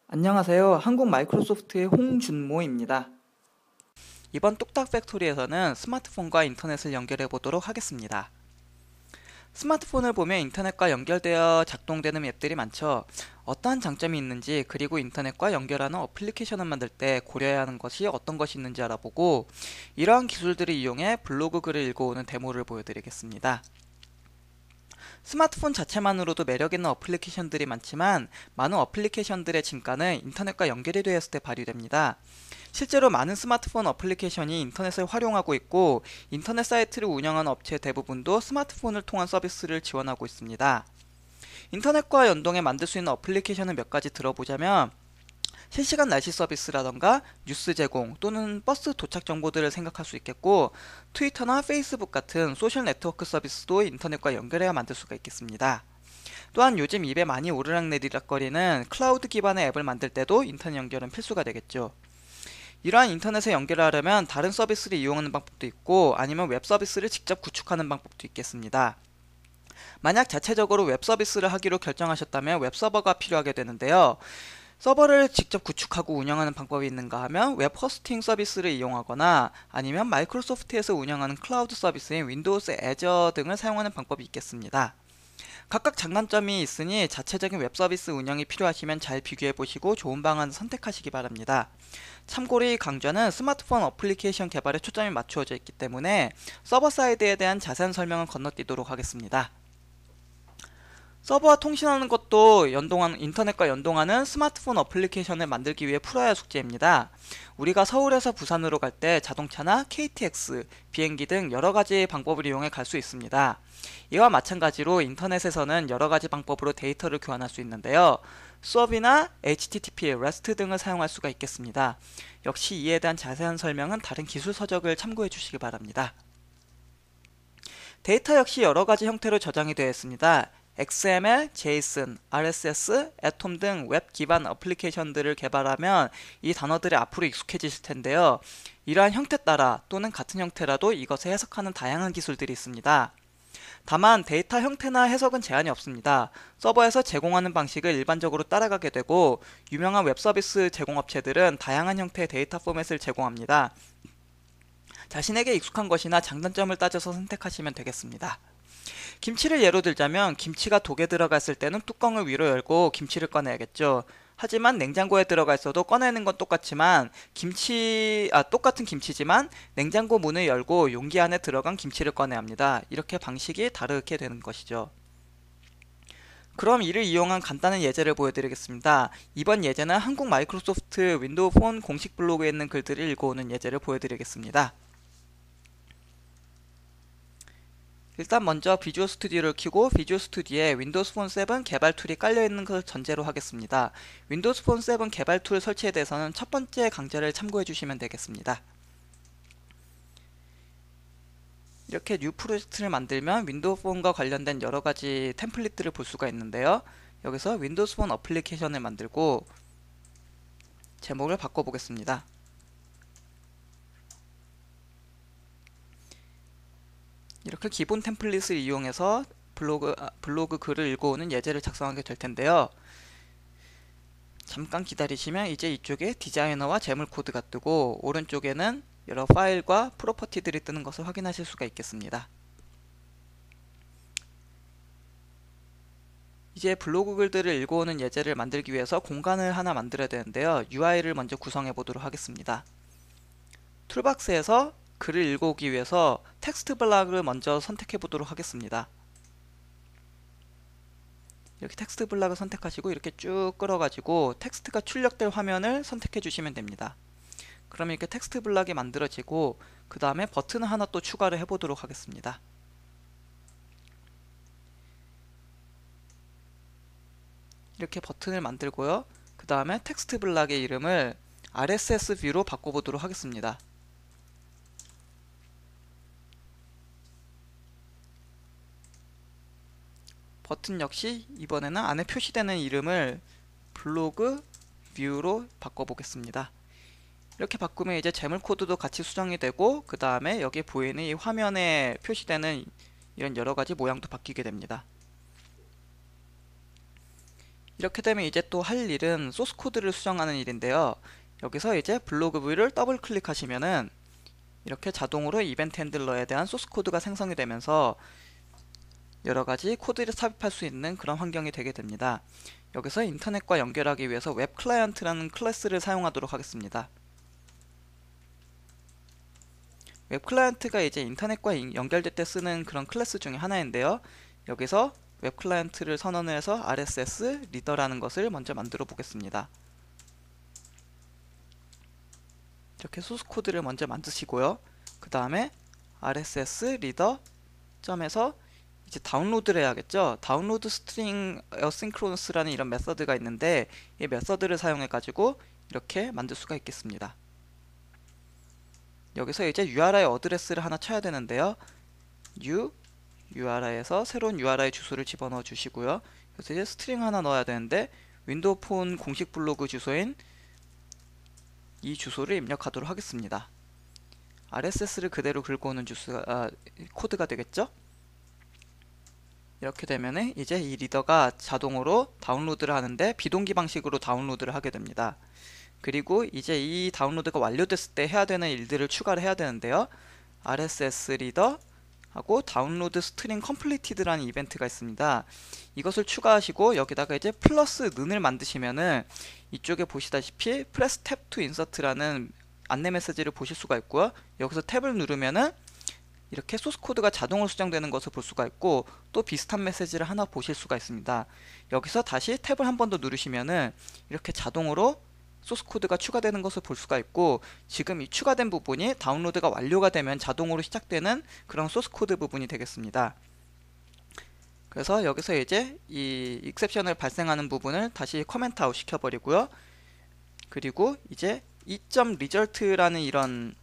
안녕하세요. 한국 마이크로소프트의 홍준모입니다. 이번 뚝딱 팩토리에서는 스마트폰과 인터넷을 연결해 보도록 하겠습니다. 스마트폰을 보면 인터넷과 연결되어 작동되는 앱들이 많죠. 어떠한 장점이 있는지, 그리고 인터넷과 연결하는 어플리케이션을 만들 때 고려해야 하는 것이 어떤 것이 있는지 알아보고, 이러한 기술들을 이용해 블로그 글을 읽어오는 데모를 보여드리겠습니다. 스마트폰 자체만으로도 매력있는 어플리케이션들이 많지만, 많은 어플리케이션들의 진가는 인터넷과 연결이 되었을 때 발휘됩니다. 실제로 많은 스마트폰 어플리케이션이 인터넷을 활용하고 있고, 인터넷 사이트를 운영하는 업체 대부분도 스마트폰을 통한 서비스를 지원하고 있습니다. 인터넷과 연동해 만들 수 있는 어플리케이션을 몇 가지 들어보자면, 실시간 날씨 서비스라던가 뉴스 제공 또는 버스 도착 정보들을 생각할 수 있겠고, 트위터나 페이스북 같은 소셜 네트워크 서비스도 인터넷과 연결해야 만들 수가 있겠습니다. 또한 요즘 입에 많이 오르락내리락거리는 클라우드 기반의 앱을 만들 때도 인터넷 연결은 필수가 되겠죠. 이러한 인터넷에 연결하려면 다른 서비스를 이용하는 방법도 있고, 아니면 웹 서비스를 직접 구축하는 방법도 있겠습니다. 만약 자체적으로 웹 서비스를 하기로 결정하셨다면 웹 서버가 필요하게 되는데요. 서버를 직접 구축하고 운영하는 방법이 있는가 하면 웹 호스팅 서비스를 이용하거나, 아니면 마이크로소프트에서 운영하는 클라우드 서비스인 윈도우스 애저 등을 사용하는 방법이 있겠습니다. 각각 장단점이 있으니 자체적인 웹 서비스 운영이 필요하시면 잘 비교해 보시고 좋은 방안을 선택하시기 바랍니다. 참고로 이 강좌는 스마트폰 어플리케이션 개발에 초점이 맞추어져 있기 때문에 서버 사이드에 대한 자세한 설명은 건너뛰도록 하겠습니다. 서버와 통신하는 것도 인터넷과 연동하는 스마트폰 어플리케이션을 만들기 위해 풀어야 할 숙제입니다. 우리가 서울에서 부산으로 갈 때 자동차나 KTX, 비행기 등 여러가지 방법을 이용해 갈 수 있습니다. 이와 마찬가지로 인터넷에서는 여러가지 방법으로 데이터를 교환할 수 있는데요. 수업이나 HTTP, REST 등을 사용할 수가 있겠습니다. 역시 이에 대한 자세한 설명은 다른 기술 서적을 참고해 주시기 바랍니다. 데이터 역시 여러가지 형태로 저장이 되어 있습니다. XML, JSON, RSS, 애톰 등 웹 기반 어플리케이션들을 개발하면 이 단어들이 앞으로 익숙해지실 텐데요. 이러한 형태 따라 또는 같은 형태라도 이것을 해석하는 다양한 기술들이 있습니다. 다만 데이터 형태나 해석은 제한이 없습니다. 서버에서 제공하는 방식을 일반적으로 따라가게 되고, 유명한 웹 서비스 제공업체들은 다양한 형태의 데이터 포맷을 제공합니다. 자신에게 익숙한 것이나 장단점을 따져서 선택하시면 되겠습니다. 김치를 예로 들자면, 김치가 독에 들어갔을 때는 뚜껑을 위로 열고 김치를 꺼내야겠죠. 하지만 냉장고에 들어가 있어도 꺼내는 건 똑같지만 똑같은 김치지만 냉장고 문을 열고 용기 안에 들어간 김치를 꺼내야 합니다. 이렇게 방식이 다르게 되는 것이죠. 그럼 이를 이용한 간단한 예제를 보여드리겠습니다. 이번 예제는 한국 마이크로소프트 윈도우 폰 공식 블로그에 있는 글들을 읽어오는 예제를 보여드리겠습니다. 일단 먼저 비주얼 스튜디오를 켜고 비주얼 스튜디오에 윈도우스 폰 7 개발 툴이 깔려있는 것을 전제로 하겠습니다. 윈도우스 폰 7 개발 툴 설치에 대해서는 첫 번째 강좌를 참고해 주시면 되겠습니다. 이렇게 뉴 프로젝트를 만들면 윈도우 폰과 관련된 여러가지 템플릿들을 볼 수가 있는데요. 여기서 윈도우스 폰 어플리케이션을 만들고 제목을 바꿔보겠습니다. 이렇게 기본 템플릿을 이용해서 블로그 글을 읽어오는 예제를 작성하게 될 텐데요. 잠깐 기다리시면 이제 이쪽에 디자이너와 제물 코드가 뜨고, 오른쪽에는 여러 파일과 프로퍼티들이 뜨는 것을 확인하실 수가 있겠습니다. 이제 블로그 글들을 읽어오는 예제를 만들기 위해서 공간을 하나 만들어야 되는데요. UI를 먼저 구성해 보도록 하겠습니다. 툴박스에서 글을 읽어오기 위해서 텍스트 블락을 먼저 선택해 보도록 하겠습니다. 이렇게 텍스트 블락을 선택하시고 이렇게 쭉 끌어가지고 텍스트가 출력될 화면을 선택해 주시면 됩니다. 그러면 이렇게 텍스트 블락이 만들어지고, 그 다음에 버튼을 하나 또 추가를 해보도록 하겠습니다. 이렇게 버튼을 만들고요. 그 다음에 텍스트 블락의 이름을 RSS 뷰로 바꿔보도록 하겠습니다. 버튼 역시 이번에는 안에 표시되는 이름을 블로그 뷰로 바꿔보겠습니다. 이렇게 바꾸면 이제 제물 코드도 같이 수정이 되고, 그 다음에 여기 보이는 이 화면에 표시되는 이런 여러가지 모양도 바뀌게 됩니다. 이렇게 되면 이제 또 할 일은 소스 코드를 수정하는 일인데요. 여기서 이제 블로그 뷰를 더블 클릭하시면은 이렇게 자동으로 이벤트 핸들러에 대한 소스 코드가 생성이 되면서 여러가지 코드를 삽입할 수 있는 그런 환경이 되게 됩니다. 여기서 인터넷과 연결하기 위해서 웹 클라이언트라는 클래스를 사용하도록 하겠습니다. 웹 클라이언트가 이제 인터넷과 연결될 때 쓰는 그런 클래스 중에 하나인데요. 여기서 웹 클라이언트를 선언을 해서 RSS 리더라는 것을 먼저 만들어 보겠습니다. 이렇게 소스 코드를 먼저 만드시고요. 그 다음에 RSS 리더 점에서 이제 다운로드를 해야겠죠. 다운로드 스트링 어싱크로너스라는 이런 메서드가 있는데 이 메서드를 사용해 가지고 이렇게 만들 수가 있겠습니다. 여기서 이제 URI 어드레스를 하나 쳐야 되는데요. URI에서 새로운 URI 주소를 집어넣어 주시고요. 그래서 이제 스트링 하나 넣어야 되는데 윈도우 폰 공식 블로그 주소인 이 주소를 입력하도록 하겠습니다. RSS를 그대로 긁어 오는 코드가 되겠죠? 이렇게 되면은 이제 이 리더가 자동으로 다운로드를 하는데 비동기 방식으로 다운로드를 하게 됩니다. 그리고 이제 이 다운로드가 완료됐을 때 해야 되는 일들을 추가를 해야 되는데요. RSS 리더 하고 다운로드 스트링 컴플리티드라는 이벤트가 있습니다. 이것을 추가하시고 여기다가 이제 플러스 는을 만드시면은 이쪽에 보시다시피 프레스 탭 투 인서트라는 안내 메시지를 보실 수가 있고요. 여기서 탭을 누르면은 이렇게 소스 코드가 자동으로 수정되는 것을 볼 수가 있고 또 비슷한 메시지를 하나 보실 수가 있습니다. 여기서 다시 탭을 한 번 더 누르시면은 이렇게 자동으로 소스 코드가 추가되는 것을 볼 수가 있고 지금 이 추가된 부분이 다운로드가 완료가 되면 자동으로 시작되는 그런 소스 코드 부분이 되겠습니다. 그래서 여기서 이제 이 익셉션을 발생하는 부분을 다시 커멘트 아웃 시켜버리고요. 그리고 이제 이.result라는 이런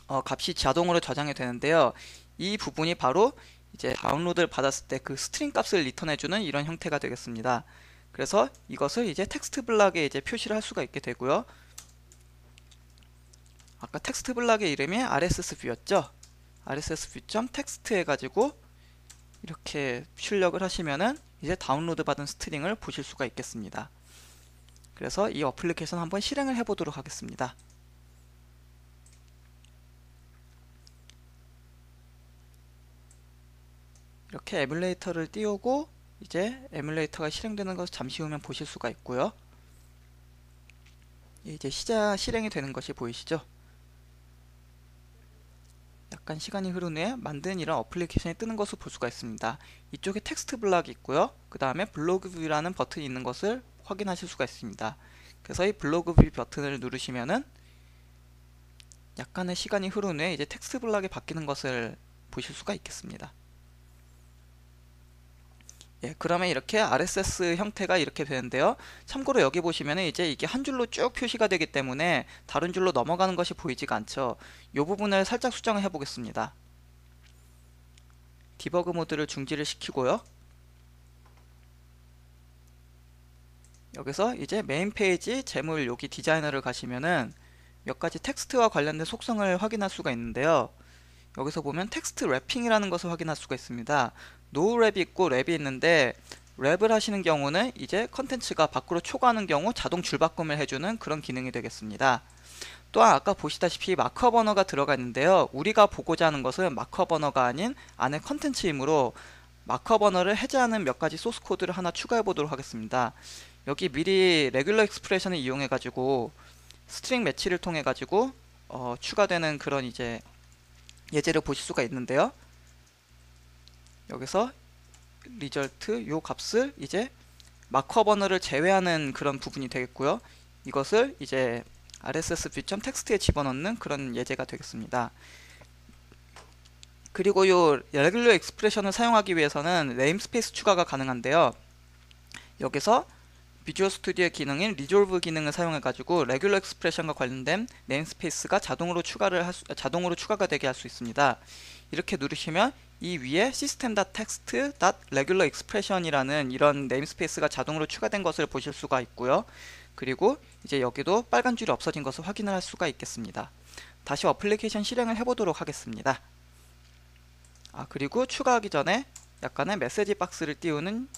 값이 자동으로 저장이 되는데요. 이 부분이 바로 이제 다운로드를 받았을 때 그 스트링 값을 리턴해주는 이런 형태가 되겠습니다. 그래서 이것을 이제 텍스트 블락에 이제 표시를 할 수가 있게 되고요. 아까 텍스트 블락의 이름이 RSS 뷰였죠. RSS 뷰.text 해가지고 이렇게 출력을 하시면은 이제 다운로드 받은 스트링을 보실 수가 있겠습니다. 그래서 이 어플리케이션 한번 실행을 해보도록 하겠습니다. 이렇게 에뮬레이터를 띄우고 이제 에뮬레이터가 실행되는 것을 잠시 후면 보실 수가 있고요. 이제 실행이 되는 것이 보이시죠? 약간 시간이 흐른 후에 만든 이런 어플리케이션이 뜨는 것을 볼 수가 있습니다. 이쪽에 텍스트 블락이 있고요. 그 다음에 블로그 뷰라는 버튼이 있는 것을 확인하실 수가 있습니다. 그래서 이 블로그 뷰 버튼을 누르시면은 약간의 시간이 흐른 후에 이제 텍스트 블락이 바뀌는 것을 보실 수가 있겠습니다. 예, 그러면 이렇게 RSS 형태가 이렇게 되는데요. 참고로 여기 보시면 이제 이게 한 줄로 쭉 표시가 되기 때문에 다른 줄로 넘어가는 것이 보이지가 않죠. 이 부분을 살짝 수정을 해 보겠습니다. 디버그 모드를 중지를 시키고요. 여기서 이제 메인 페이지 제물 여기 디자이너를 가시면은 몇 가지 텍스트와 관련된 속성을 확인할 수가 있는데요. 여기서 보면 텍스트 랩핑이라는 것을 확인할 수가 있습니다. 노 랩이 있고 랩이 있는데 랩을 하시는 경우는 이제 컨텐츠가 밖으로 초과하는 경우 자동 줄바꿈을 해주는 그런 기능이 되겠습니다. 또한 아까 보시다시피 마크업 언어가 들어가 있는데요. 우리가 보고자 하는 것은 마크업 언어가 아닌 안에 컨텐츠이므로 마크업 언어를 해제하는 몇 가지 소스 코드를 하나 추가해 보도록 하겠습니다. 여기 미리 레귤러 익스프레션을 이용해 가지고 스트링 매치를 통해 가지고 추가되는 그런 이제 예제를 보실 수가 있는데요. 여기서 result 요 값을 이제 마크업 언어를 제외하는 그런 부분이 되겠고요. 이것을 이제 RSS 뷰.text에 집어넣는 그런 예제가 되겠습니다. 그리고 요 레귤러 익스프레션을 사용하기 위해서는 네임스페이스 추가가 가능한데요. 여기서 비주얼 스튜디오의 기능인 리졸브 기능을 사용해 가지고 레귤러 익스프레션과 관련된 네임스페이스가 자동으로 추가가 되게 할 수 있습니다. 이렇게 누르시면 이 위에 system.text.regularExpression이라는 이런 네임스페이스가 자동으로 추가된 것을 보실 수가 있고요. 그리고 이제 여기도 빨간 줄이 없어진 것을 확인을 할 수가 있겠습니다. 다시 어플리케이션 실행을 해보도록 하겠습니다. 그리고 추가하기 전에 약간의 메시지 박스를 띄우는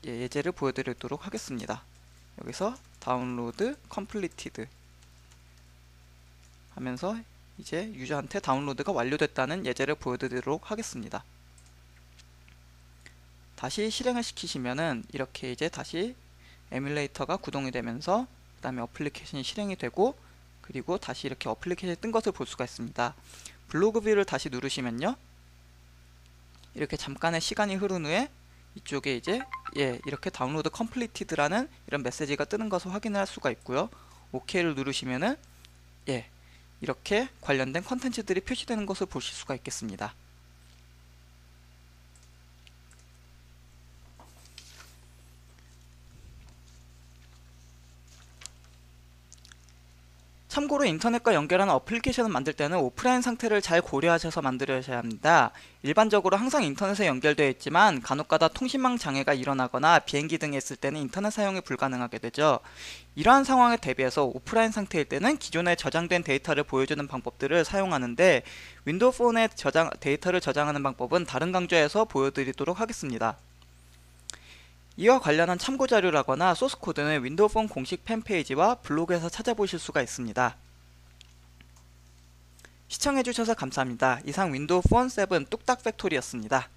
예제를 보여드리도록 하겠습니다. 여기서 다운로드 컴플리티드 하면서 이제 유저한테 다운로드가 완료됐다는 예제를 보여드리도록 하겠습니다. 다시 실행을 시키시면은 이렇게 이제 다시 에뮬레이터가 구동이 되면서 그 다음에 어플리케이션이 실행이 되고, 그리고 다시 이렇게 어플리케이션이 뜬 것을 볼 수가 있습니다. 블로그 뷰를 다시 누르시면요, 이렇게 잠깐의 시간이 흐른 후에 이쪽에 이제 이렇게 다운로드 컴플리티드라는 이런 메시지가 뜨는 것을 확인을 할 수가 있고요. OK를 누르시면은 이렇게 관련된 컨텐츠들이 표시되는 것을 보실 수가 있겠습니다. 참고로 인터넷과 연결하는 어플리케이션을 만들 때는 오프라인 상태를 잘 고려하셔서 만들어야 합니다. 일반적으로 항상 인터넷에 연결되어 있지만 간혹가다 통신망 장애가 일어나거나 비행기 등에 있을 때는 인터넷 사용이 불가능하게 되죠. 이러한 상황에 대비해서 오프라인 상태일 때는 기존에 저장된 데이터를 보여주는 방법들을 사용하는데, 윈도우 폰에 데이터를 저장하는 방법은 다른 강좌에서 보여드리도록 하겠습니다. 이와 관련한 참고자료라거나 소스코드는 윈도우 폰 공식 팬페이지와 블로그에서 찾아보실 수가 있습니다. 시청해주셔서 감사합니다. 이상 윈도우 폰 7 뚝딱 팩토리였습니다.